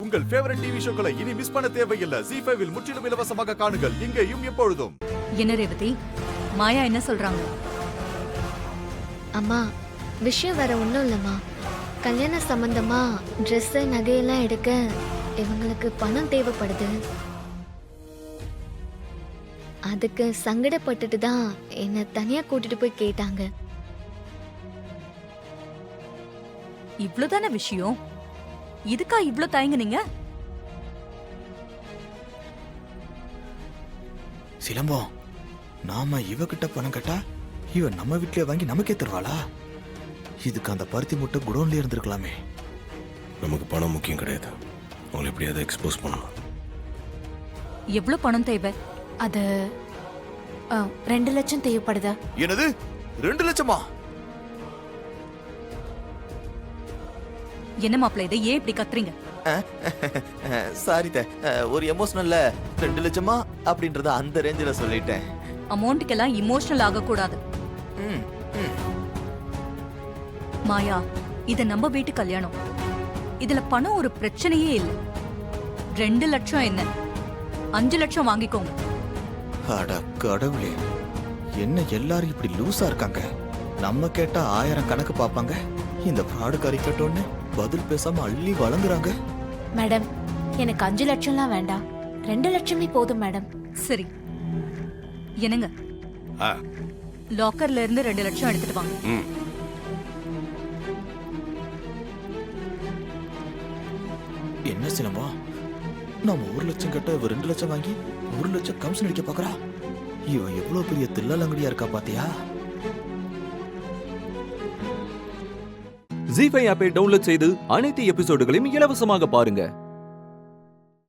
உங்கள் favourite TV ஷோக்களை இனி miss பண்ண தேவையில்லை. ZEE5 இல் முற்றிலும் இலவசமாக காணுங்கள். இங்கேயும் எப்பொழுதும். என்ன ரேவதி, மாயா என்ன சொல்றாங்க? அம்மா, விஷயம் வேற ஒன்றும் இல்லைம்மா. கல்யாண சம்பந்தமா ட்ரெஸ் நகையெல்லாம் எடுக்க இவங்களுக்கு பணம் தேவைப்படுது. அதுக்கு சங்கடப்பட்டுட்டு தான் என்னை தனியா கூட்டிட்டு போய் கேட்டாங்க. இவ்வளவுதான விஷயம்? இதுக்கா இவ்ளோ தயங்குனீங்க? சிலம்பம், நாம இவகிட்ட பணம் கேட்டா இவ நம்ம வீட்லயே வாங்கி நமக்கே தருவாளா? இதுக்கு அந்த பருத்தி மூட்டை குடோன்ல இருந்திருக்கலாமே. நமக்கு பணம் முக்கியம் கிடையாது, அவங்களை எப்படியாவது எக்ஸ்போஸ் பண்ணணும். எவ்வளவு பணம் தேவை? அது 2 லட்சம் தேவைப்படுதா? என்னது 2 லட்சமா? என்ன மாப்பிள்ள, இதை ஏன் இப்படி கத்துறீங்க? சாரி ஒரு எமோஷனல்ல 2 லட்சமா அப்படின்றத அந்த ரேஞ்சில சொல்லிட்டேன். அமௌண்ட்டுக்கெல்லாம் இமோஷனல் ஆக கூடாது. மாயா, இது நம்ம வீட்டு கல்யாணம். இதுல பணம் ஒரு பிரச்சனையே இல்லை. 2 லட்சம் என்ன, 5 லட்சம் வாங்கிக்கோங்க. அட கடவுளே, என்ன எல்லாரும் இப்படி லூசா இருக்காங்க? நம்ம கேட்டா 1000 கணக்கு பாப்பாங்க. இந்த ஃப்ராடு கறி கேட்டோன்னு பதில் பேசாம அள்ளி வழங்குறாங்க. மேடம், எனக்கு 5 லட்சம்லாம் வேண்டாம், 2 லட்சமே போதும் மேடம். சரி, என்னங்க, லாக்கர்ல இருந்து 2 லட்சம் எடுத்துட்டு வாங்க. என்ன சிலம்பா, நாம 1 லட்சம் கேட்ட இவ 2 லட்சம் வாங்கி 1 லட்சம் கமிஷன் அடிக்க பாக்குறா. இவன் எவ்வளவு பெரிய தில்லாலங்கடியா இருக்கா பாத்தியா? ZEE5 ஆப்பை டவுன்லோட் செய்து அனைத்து எபிசோடுகளையும் இலவசமாக பாருங்க.